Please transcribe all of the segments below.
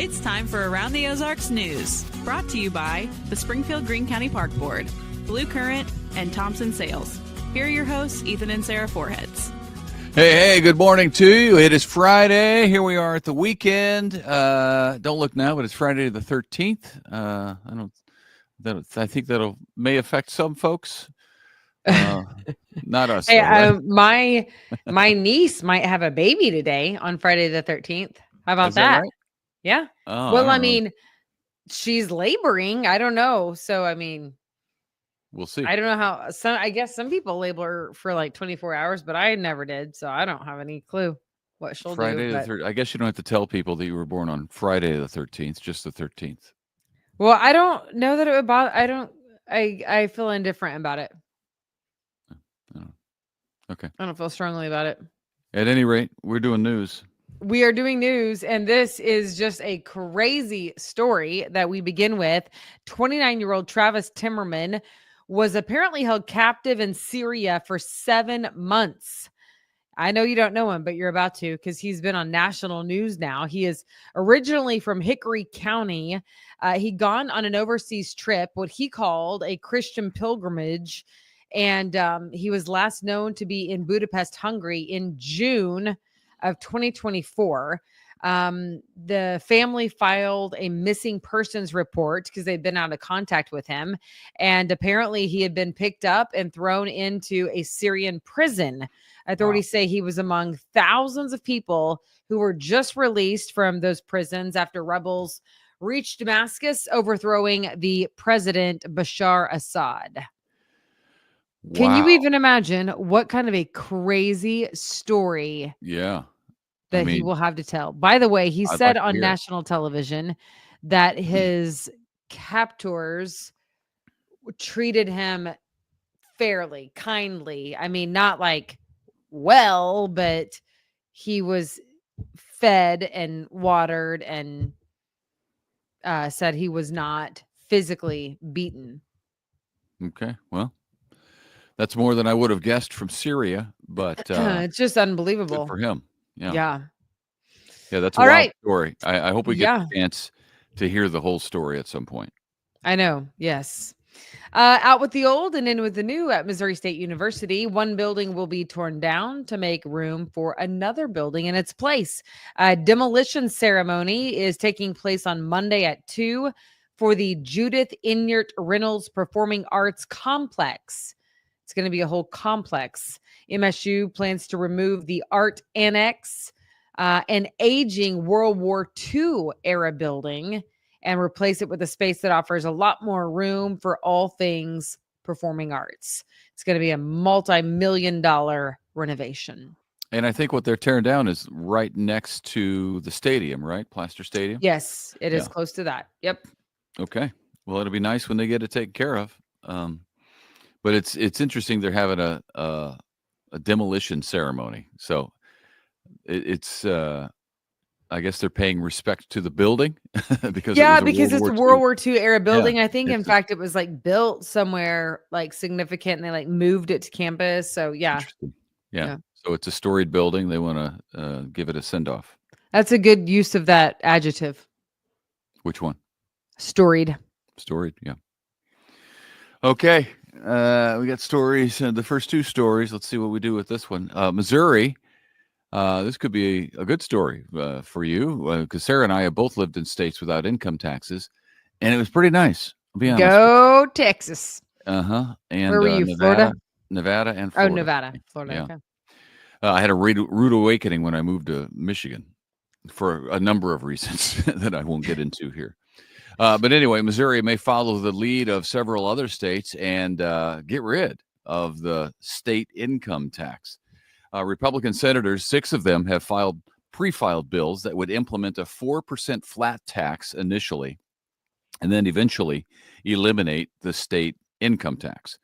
It's time for Around the Ozarks News, brought to you by the Springfield-Greene County Park Board, Blue Current, and Thompson Sales. Here are your hosts, Ethan and Sarah Foreheads. Hey, good morning to you. It is Friday. Here we are at the weekend. Don't look now, but it's Friday the 13th. I think that'll may affect some folks. Not us. Hey, though, right? my niece might have a baby today on Friday the 13th. How about Is that right? Yeah. Oh, Well, I I don't know. mean, she's laboring. I don't know. So, I mean, We'll see. I don't know how. I guess some people labor for like 24 hours, but I never did. So I don't have any clue what she'll Friday do. the 13th. I guess you don't have to tell people that you were born on Friday the 13th, just the 13th. Well, I don't know that it would bother. I feel indifferent about it. Okay. I don't feel strongly about it. At any rate, we're doing news. We are doing news, and this is just a crazy story that we begin with. 29-year-old Travis Timmerman was apparently held captive in Syria for 7 months. I know you don't know him, but you're about to, because he's been on national news now. He is originally from Hickory County. He'd gone on an overseas trip, what he called a Christian pilgrimage, and he was last known to be in Budapest, Hungary in June of 2024. The family filed a missing persons report because they'd been out of contact with him. And apparently he had been picked up and thrown into a Syrian prison. Authorities say he was among thousands of people who were just released from those prisons after rebels reached Damascus, overthrowing the president Bashar Assad. Wow. Can you even imagine what kind of a crazy story that he will have to tell? By the way, he said on national television that his captors treated him fairly, kindly. I mean, not like well, but he was fed and watered and said he was not physically beaten. Okay, well, that's more than I would have guessed from Syria, but it's just unbelievable good for him. Yeah, that's a all wild right. story. I hope we get a chance to hear the whole story at some point. I know. Yes. Out with the old and in with the new at Missouri State University. One building will be torn down to make room for another building in its place. A demolition ceremony is taking place on Monday at 2 for the Judith Inyart Reynolds Performing Arts Complex. It's going to be a whole complex. MSU plans to remove the art annex, an aging World War II era building, and replace it with a space that offers a lot more room for all things performing arts. It's going to be a multi-million-dollar renovation. And I think what they're tearing down is right next to the stadium, right? Plaster Stadium? Yes, it is close to that. Yep. Okay. Well, it'll be nice when they get it taken care of. But it's interesting they're having a demolition ceremony. So it's I guess they're paying respect to the building because it's a World War II era building. Yeah, I think, in fact, it was like built somewhere like significant, and they like moved it to campus. So yeah. So it's a storied building. They want to give it a send off. That's a good use of that adjective. Which one? Storied. Storied. Yeah. Okay. We got stories. The first two stories. Let's see what we do with this one. Missouri. This could be a good story for you because Sarah and I have both lived in states without income taxes, and it was pretty nice. I'll be honest. Go Texas. And where were you? Florida? Nevada and Florida. Oh, Nevada. Florida. Yeah. Okay. I had a rude awakening when I moved to Michigan for a number of reasons that I won't get into here. But anyway, Missouri may follow the lead of several other states and get rid of the state income tax. Republican senators, 6 of them, have pre-filed bills that would implement a 4% flat tax initially, and then eventually eliminate the state income tax.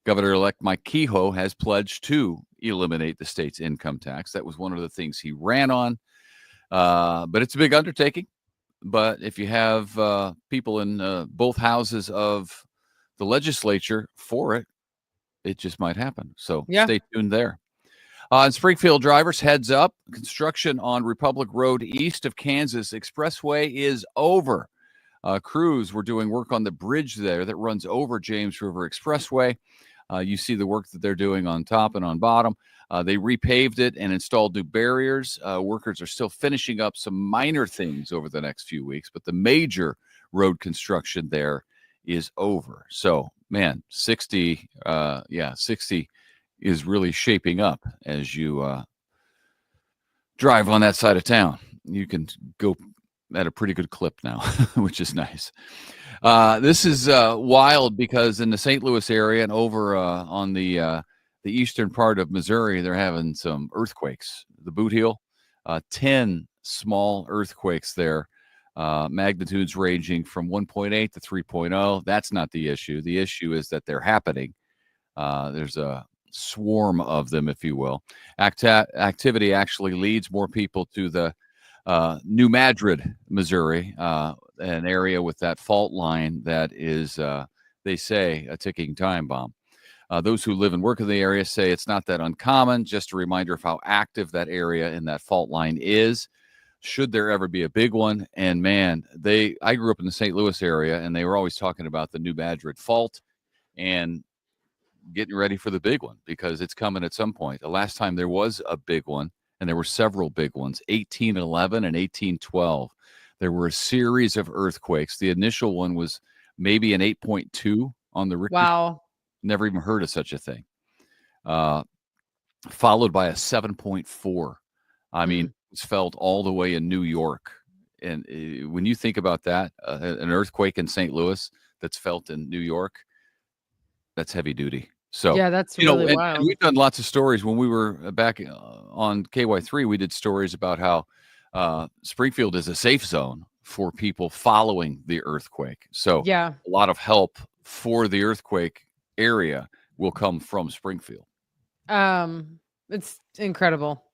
Governor-elect Mike Kehoe has pledged to eliminate the state's income tax. That was one of the things he ran on, but it's a big undertaking. But if you have people in both houses of the legislature for it, it just might happen. So stay tuned there. In Springfield, drivers, heads up. Construction on Republic Road east of Kansas Expressway is over. Crews were doing work on the bridge there that runs over James River Expressway. You see the work that they're doing on top and on bottom. They repaved it and installed new barriers. Workers are still finishing up some minor things over the next few weeks, but the major road construction there is over. So, man, 60 is really shaping up as you drive on that side of town. You can go at a pretty good clip now, which is nice. This is wild because in the St. Louis area and over on the eastern part of Missouri, they're having some earthquakes. The Bootheel, 10 small earthquakes there, magnitudes ranging from 1.8 to 3.0. That's not the issue. The issue is that they're happening. There's a swarm of them, if you will. Activity actually leads more people to the New Madrid, Missouri, an area with that fault line that is, they say, a ticking time bomb. Those who live and work in the area say it's not that uncommon. Just a reminder of how active that area in that fault line is. Should there ever be a big one? And man, I grew up in the St. Louis area, and they were always talking about the New Madrid fault and getting ready for the big one because it's coming at some point. The last time there was a big one, and there were several big ones, 1811 and 1812. There were a series of earthquakes. The initial one was maybe an 8.2 on the Richter. Wow. Never even heard of such a thing. Followed by a 7.4. I mean, it's felt all the way in New York. And when you think about that, an earthquake in St. Louis that's felt in New York, that's heavy duty. So yeah, that's really wild. And we've done lots of stories when we were back on KY3. We did stories about how Springfield is a safe zone for people following the earthquake. So yeah, a lot of help for the earthquake area will come from Springfield. It's incredible.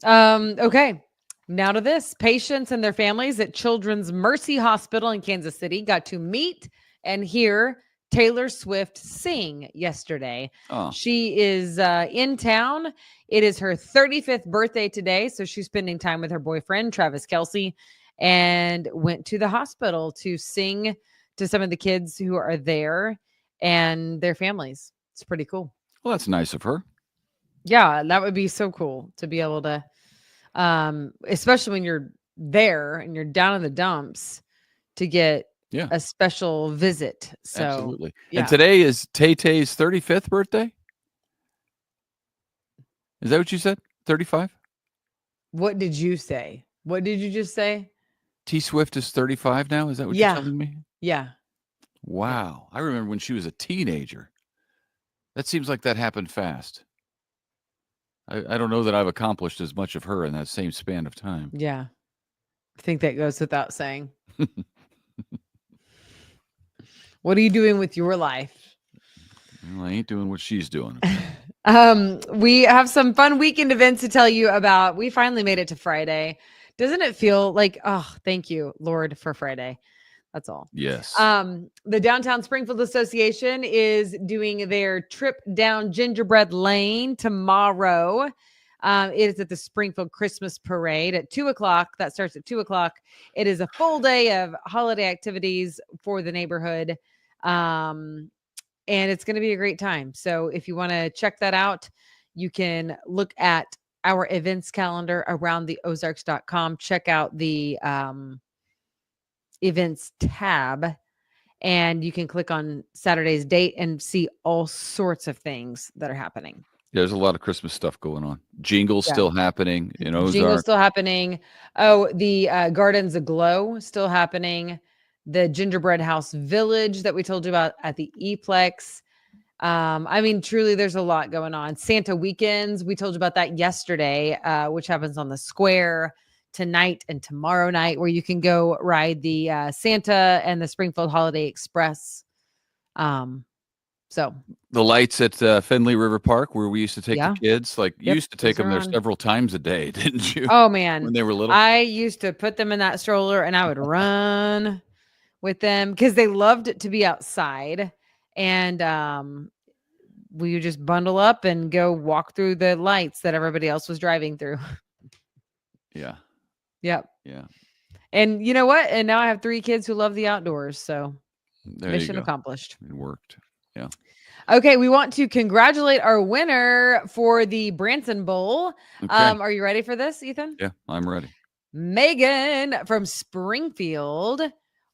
Okay. Now to this. Patients and their families at Children's Mercy Hospital in Kansas City got to meet and hear Taylor Swift sing yesterday. Oh. She is in town. It is her 35th birthday today, so she's spending time with her boyfriend, Travis Kelce, and went to the hospital to sing to some of the kids who are there and their families. It's pretty cool. Well, that's nice of her. Yeah, that would be so cool to be able to, especially when you're there and you're down in the dumps, to get a special visit. So absolutely. Yeah. And today is Tay-Tay's 35th birthday? Is that what you said? 35? What did you say? What did you just say? T Swift is 35 now? Is that what you're telling me? Yeah. Wow. I remember when she was a teenager. That seems like that happened fast. I don't know that I've accomplished as much of her in that same span of time. Yeah. I think that goes without saying. What are you doing with your life? Well, I ain't doing what she's doing. We have some fun weekend events to tell you about. We finally made it to Friday. Doesn't it feel like, oh, thank you, Lord, for Friday. That's all. Yes. The Downtown Springfield Association is doing their trip down Gingerbread Lane tomorrow. It is at the Springfield Christmas Parade at 2:00. That starts at 2:00. It is a full day of holiday activities for the neighborhood. And it's going to be a great time. So if you want to check that out, you can look at our events calendar aroundtheozarks.com. Check out the events tab, and you can click on Saturday's date and see all sorts of things that are happening. There's a lot of Christmas stuff going on. Jingle's still happening. Jingle's still happening. Oh, the Gardens Aglow still happening. The Gingerbread House Village that we told you about at the E-Plex. I mean, truly, there's a lot going on. Santa Weekends, we told you about that yesterday, which happens on the square tonight and tomorrow night, where you can go ride the Santa and the Springfield Holiday Express. So the lights at Findlay River Park, where we used to take the kids, you used to take them there several times a day, didn't you? Oh man, when they were little, I used to put them in that stroller and I would run with them because they loved to be outside, and will you just bundle up and go walk through the lights that everybody else was driving through? Yeah. Yep. Yeah. And you know what? And now I have 3 kids who love the outdoors. So There mission you go. accomplished. It worked. Yeah. Okay, we want to congratulate our winner for the Branson Bowl. Okay. Are you ready for this, Ethan? Yeah, I'm ready. Megan from Springfield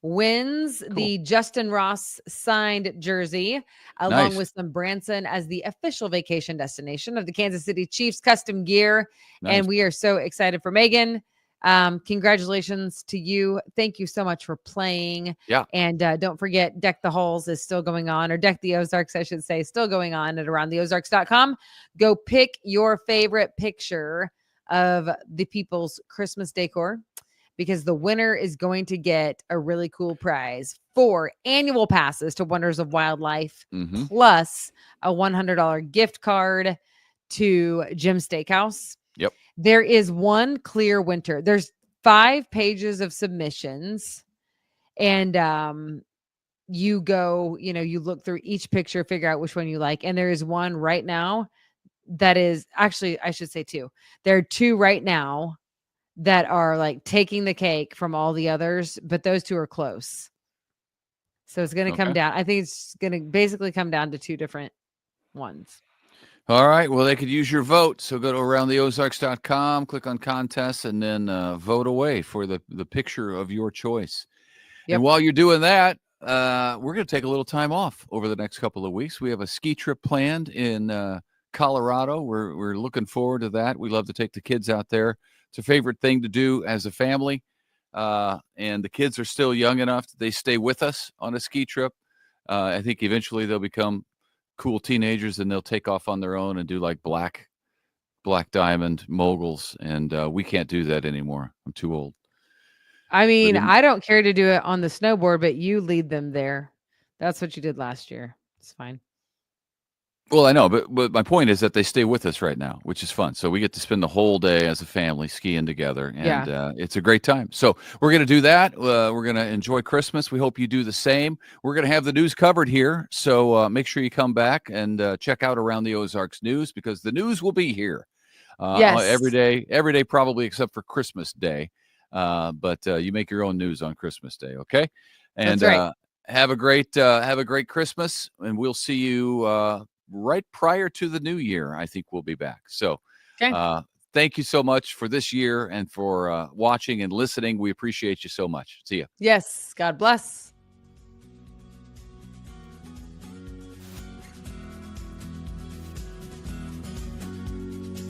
wins the Justin Ross signed jersey, along Nice. with some Branson as the official vacation destination of the Kansas City Chiefs custom gear. Nice. And we are so excited for Megan. Congratulations to you. Thank you so much for playing. Yeah. And don't forget, Deck the Halls is still going on, or Deck the Ozarks, I should say, still going on at aroundtheozarks.com. Go pick your favorite picture of the people's Christmas decor, because the winner is going to get a really cool prize: 4 annual passes to Wonders of Wildlife, plus a $100 gift card to Jim's Steakhouse. Yep. There is one clear winter. There's 5 pages of submissions, and you go, you look through each picture, figure out which one you like. And there is one right now that is actually, I should say 2. There are 2 right now that are like taking the cake from all the others, but those 2 are close. So it's going to come down. I think it's going to basically come down to 2 different ones. All right. Well, they could use your vote. So go to aroundtheozarks.com, click on contests, and then vote away for the picture of your choice. Yep. And while you're doing that, we're going to take a little time off over the next couple of weeks. We have a ski trip planned in Colorado. We're looking forward to that. We love to take the kids out there. It's a favorite thing to do as a family. And the kids are still young enough that they stay with us on a ski trip. I think eventually they'll become cool teenagers and they'll take off on their own and do like black diamond moguls. And we can't do that anymore. I'm too old. I mean, I don't care to do it on the snowboard, but you lead them there. That's what you did last year. It's fine. Well, I know, but my point is that they stay with us right now, which is fun. So we get to spend the whole day as a family skiing together, and it's a great time. So we're going to do that. We're going to enjoy Christmas. We hope you do the same. We're going to have the news covered here, so make sure you come back and check out Around the Ozarks News, because the news will be here every day, probably except for Christmas Day. But you make your own news on Christmas Day, okay? And that's right. Have a great Christmas, and we'll see you right prior to the new year. I think we'll be back. So thank you so much for this year and for watching and listening. We appreciate you so much. See you. Yes. God bless.